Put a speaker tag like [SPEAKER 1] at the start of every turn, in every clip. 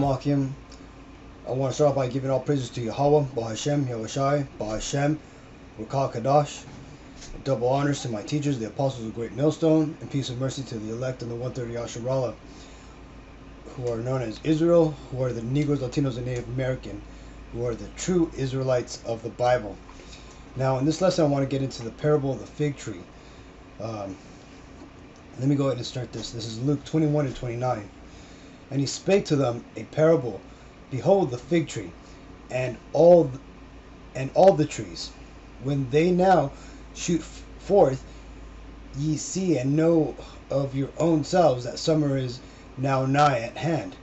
[SPEAKER 1] Shalom Akim. I want to start off by giving all praises to Yahweh, Bahashem, Yahushai, Bahashem, Rakal Kadash. Double honors to my teachers, the apostles of Great Millstone, and peace and mercy to the elect and the 130 Yasharallah, who are known as Israel, who are the Negroes, Latinos, and Native American, who are the true Israelites of the Bible. Now, in this lesson, I want to get into the parable of the fig tree. Let me go ahead and start this. This is Luke 21 and 29. And he spake to them a parable. Behold the fig tree, and all the trees. When they now shoot forth, ye see and know of your own selves that summer is now nigh at hand.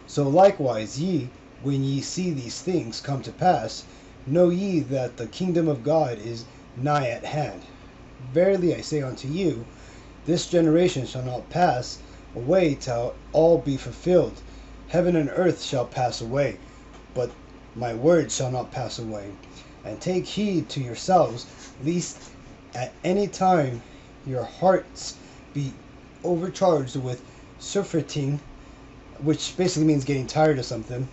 [SPEAKER 1] So likewise ye, when ye see these things come to pass, know ye that the kingdom of God is nigh at hand. Verily I say unto you, this generation shall not pass away till all be fulfilled. Heaven and earth shall pass away, but my word shall not pass away. And take heed to yourselves, lest at any time your hearts be overcharged with surfeiting, which basically means getting tired of something,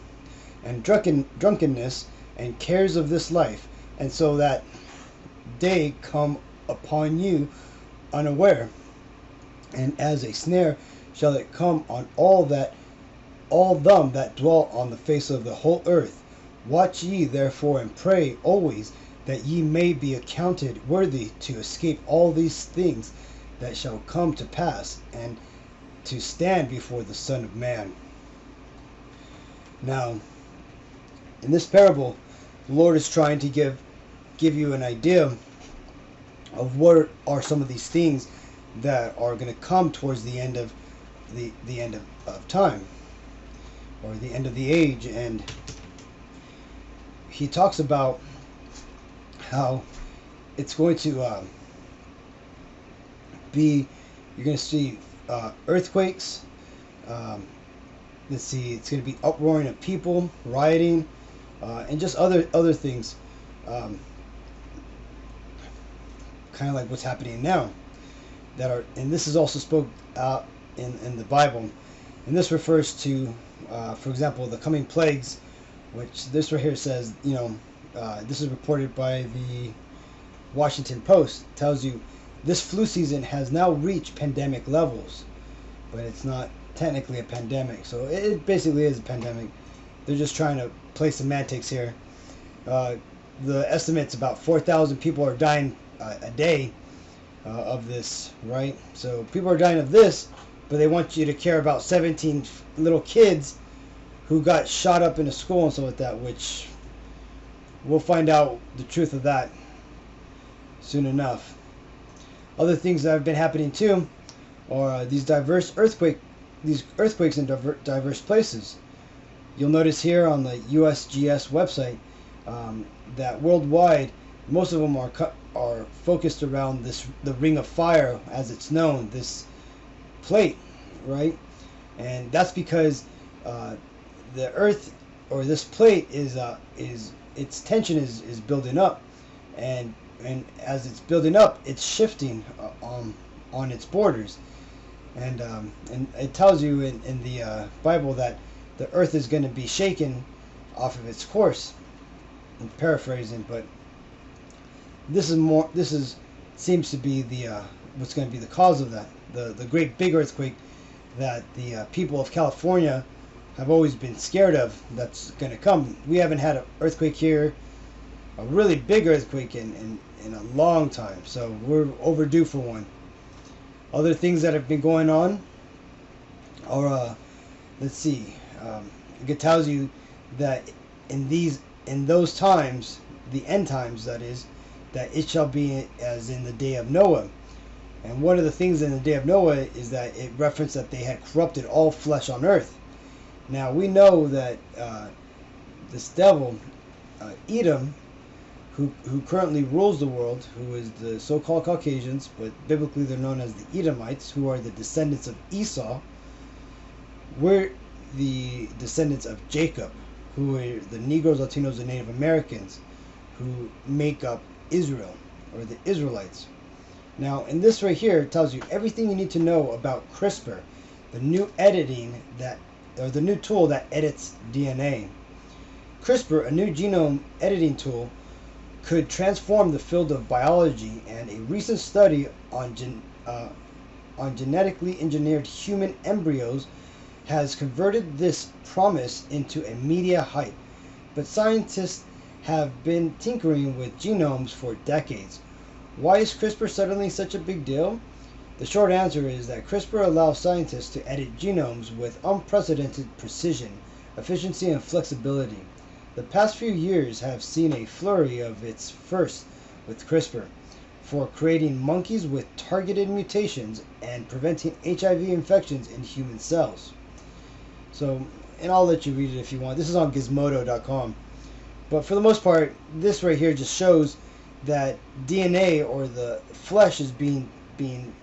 [SPEAKER 1] and drunkenness and cares of this life, and so that day come upon you unaware. And as a snare shall it come on all them that dwell on the face of the whole earth. Watch ye therefore and pray always, that ye may be accounted worthy to escape all these things that shall come to pass, and to stand before the Son of Man. Now, in this parable, the Lord is trying to give you an idea of what are some of these things that are going to come towards the end of the end of time, or the end of the age. And he talks about how it's going to be, you're going to see earthquakes, let's see, it's going to be uproaring of people, rioting, and just other things, kind of like what's happening now, that are, and this is also spoke out in the Bible. And this refers to, for example, the coming plagues, which this right here says, this is reported by the Washington Post. It tells you this flu season has now reached pandemic levels, but it's not technically a pandemic. So it basically is a pandemic. They're just trying to play semantics here. The estimate's about 4,000 people are dying a day of this, right? So people are dying of this, but they want you to care about 17 little kids who got shot up in a school and stuff like that, which we'll find out the truth of that soon enough. Other things that have been happening too are these earthquakes in diverse places. You'll notice here on the USGS website that worldwide, most of them are focused around the Ring of Fire, as it's known, this plate, right? And that's because the Earth, or this plate, is its tension is building up, and as it's building up, it's shifting on its borders, and it tells you in the Bible that the Earth is going to be shaken off of its course. I'm paraphrasing, but this seems to be the what's going to be the cause of that. The great big earthquake that the people of California have always been scared of, that's going to come. We haven't had an earthquake here, a really big earthquake in a long time, so we're overdue for one. Other things that have been going on are, let's see, it tells you that in those times, the end times, that is, that it shall be as in the day of Noah. And one of the things in the day of Noah is that it referenced that they had corrupted all flesh on earth. Now we know that this devil, Edom, who currently rules the world, who is the so-called Caucasians, but biblically they're known as the Edomites, who are the descendants of Esau. We're the descendants of Jacob, who are the Negroes, Latinos, and Native Americans, who make up Israel, or the Israelites. Now, in this right here, it tells you everything you need to know about CRISPR, the new editing that the new tool that edits DNA. CRISPR, a new genome editing tool, could transform the field of biology, and a recent study on genetically engineered human embryos has converted this promise into a media hype. But scientists have been tinkering with genomes for decades. Why is CRISPR suddenly such a big deal? The short answer is that CRISPR allows scientists to edit genomes with unprecedented precision, efficiency, and flexibility. The past few years have seen a flurry of its firsts with CRISPR for creating monkeys with targeted mutations and preventing HIV infections in human cells. So, and I'll let you read it if you want. This is on Gizmodo.com. But for the most part, this right here just shows that DNA, or the flesh, is being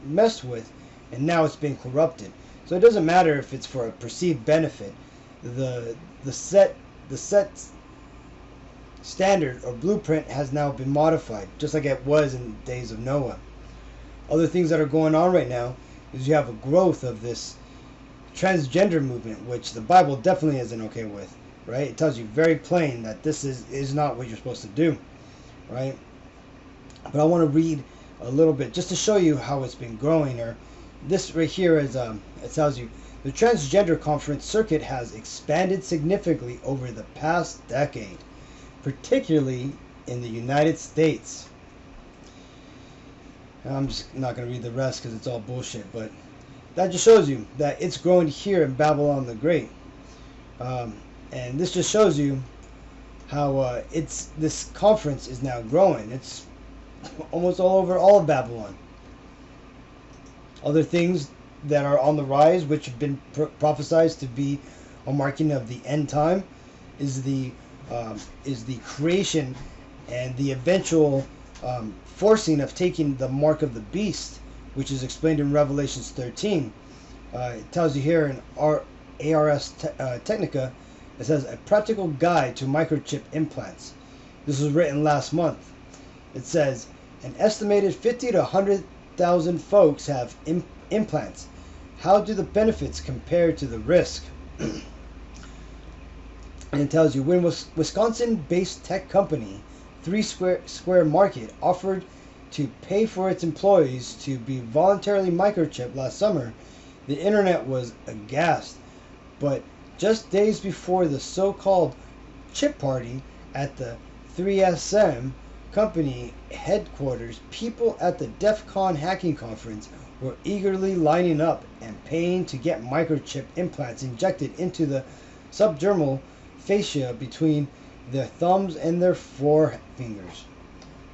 [SPEAKER 1] messed with, and now it's being corrupted. So it doesn't matter if it's for a perceived benefit. The set standard or blueprint has now been modified, just like it was in the days of Noah. Other things that are going on right now is you have a growth of this transgender movement, which the Bible definitely isn't okay with, right? It tells you very plain that this is not what you're supposed to do, right? But I want to read a little bit just to show you how it's been growing. Or this right here is it tells you the transgender conference circuit has expanded significantly over the past decade, particularly in the United States. I'm just not going to read the rest because it's all bullshit, but that just shows you that it's growing here in Babylon the Great. And this just shows you how this conference is now growing. It's almost all over all of Babylon. Other things that are on the rise, which have been prophesied to be a marking of the end time, is the creation and the eventual forcing of taking the mark of the beast, which is explained in Revelations 13. It tells you here in Ars Technica, it says a practical guide to microchip implants. This was written last month. It says an estimated 50 to 100,000 folks have implants. How do the benefits compare to the risk? And it tells you when Wisconsin-based tech company 3 Square Market offered to pay for its employees to be voluntarily microchipped last summer, the internet was aghast. But just days before the so-called chip party at the 3SM company headquarters, people at the DEF CON hacking conference were eagerly lining up and paying to get microchip implants injected into the subdermal fascia between their thumbs and their forefingers.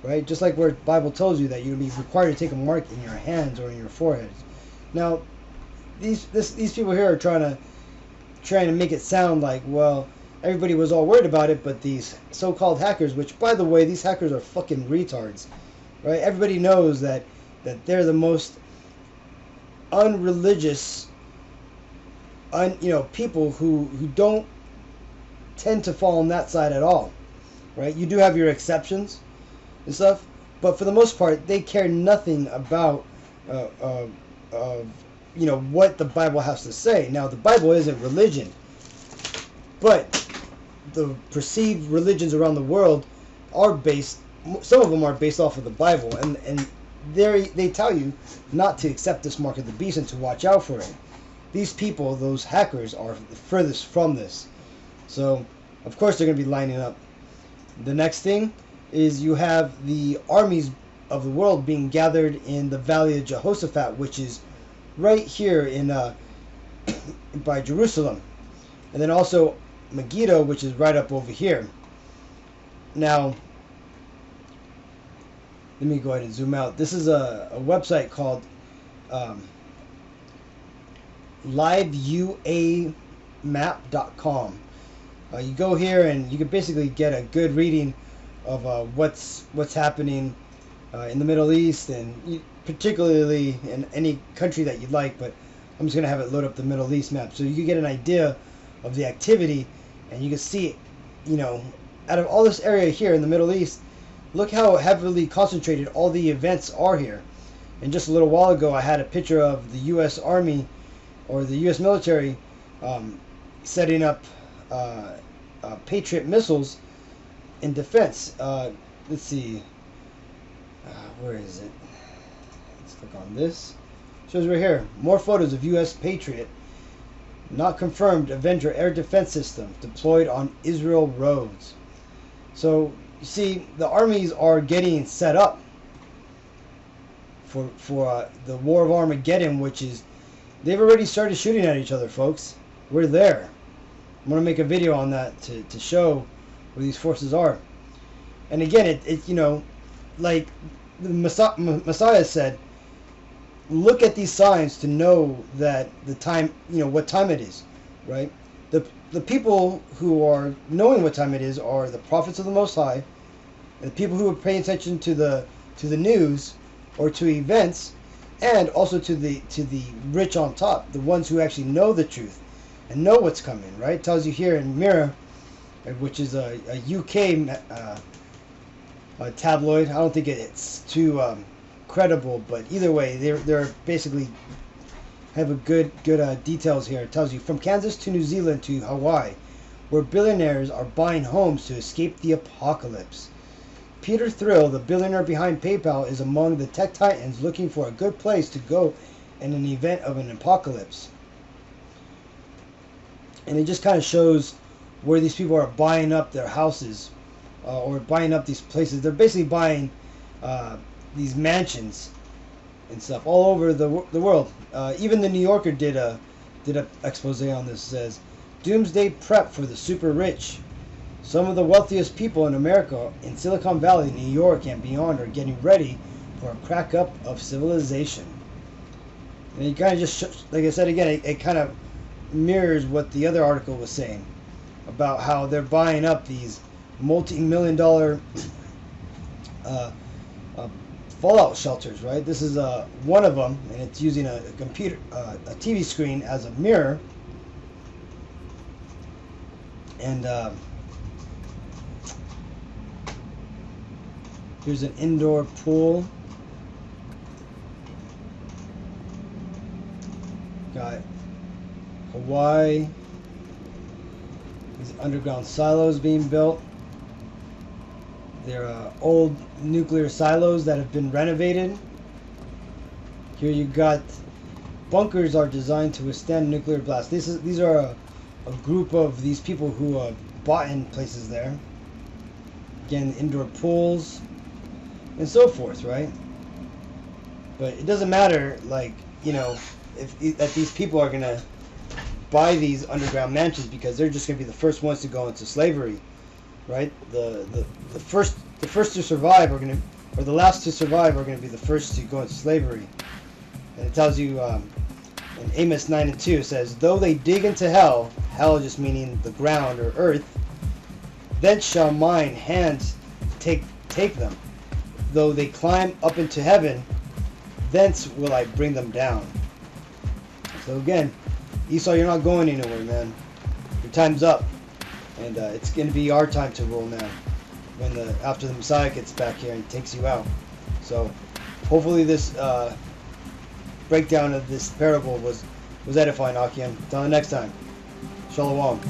[SPEAKER 1] Right? Just like where the Bible tells you that you'll be required to take a mark in your hands or in your foreheads. Now, these people here are trying to make it sound like, well, everybody was all worried about it, but these so-called hackers, which, by the way, these hackers are fucking retards, right? Everybody knows that they're the most unreligious, people who don't tend to fall on that side at all, right? You do have your exceptions and stuff, but for the most part, they care nothing about what the Bible has to say. Now, the Bible isn't religion, but the perceived religions around the world are based, some of them are based off of the Bible, and they tell you not to accept this mark of the beast and to watch out for it. These people, those hackers, are the furthest from this. So, of course, they're going to be lining up. The next thing is you have the armies of the world being gathered in the Valley of Jehoshaphat, which is right here in by Jerusalem. And then also Megiddo, which is right up over here. Now, let me go ahead and zoom out. This is a website called liveuamap.com. You go here and you can basically get a good reading of what's happening in the Middle East, and particularly in any country that you'd like, but I'm just going to have it load up the Middle East map so you can get an idea of the activity, and you can see, out of all this area here in the Middle East, look how heavily concentrated all the events are here. And just a little while ago, I had a picture of the U.S. Army or the U.S. military setting up Patriot missiles in defense. Let's see. Where is it? Let's click on this. Shows right here. More photos of U.S. Patriot, not confirmed, Avenger air defense system deployed on Israel roads. So you see, the armies are getting set up for the War of Armageddon, which is, they've already started shooting at each other, folks. We're there. I'm going to make a video on that to show where these forces are. And again, it you know, like the Messiah said, look at these signs to know that the time, you know, what time it is, right? The people who are knowing what time it is are the prophets of the Most High, and the people who are paying attention to the news or to events, and also to the rich on top, the ones who actually know the truth and know what's coming, right? It tells you here in Mirror, which is a UK tabloid. I don't think it's too credible, but either way, they're basically have a good details here. It tells you from Kansas to New Zealand to Hawaii, where billionaires are buying homes to escape the apocalypse. Peter Thiel, the billionaire behind PayPal, is among the tech titans looking for a good place to go in an event of an apocalypse. And it just kind of shows where these people are buying up their houses or buying up these places. They're basically buying these mansions and stuff all over the world. Even the New Yorker did a expose on this. It says, "Doomsday prep for the super rich. Some of the wealthiest people in America, in Silicon Valley, New York, and beyond, are getting ready for a crack up of civilization." And it kind of just, like I said again, it kind of mirrors what the other article was saying about how they're buying up these multi-million-dollar fallout shelters, right? This is one of them, and it's using a computer, a TV screen as a mirror, and here's an indoor pool. Got Hawaii. These underground silos being built. They're old nuclear silos that have been renovated. Here you got bunkers are designed to withstand nuclear blast. These are a group of these people who bought in places there. Again, indoor pools and so forth, right? But it doesn't matter, like, you know, that these people are gonna buy these underground mansions because they're just gonna be the first ones to go into slavery, right? The first to survive are gonna, or the last to survive are gonna be the first to go into slavery. And it tells you in Amos 9:2, it says, "Though they dig into hell," hell just meaning the ground or earth, "thence shall mine hands take them. Though they climb up into heaven, thence will I bring them down." So again, Esau, you're not going anywhere, man. Your time's up, and it's going to be our time to rule now. When after the Messiah gets back here and takes you out. So hopefully this breakdown of this parable was edifying, Akim. Until the next time, Shalom.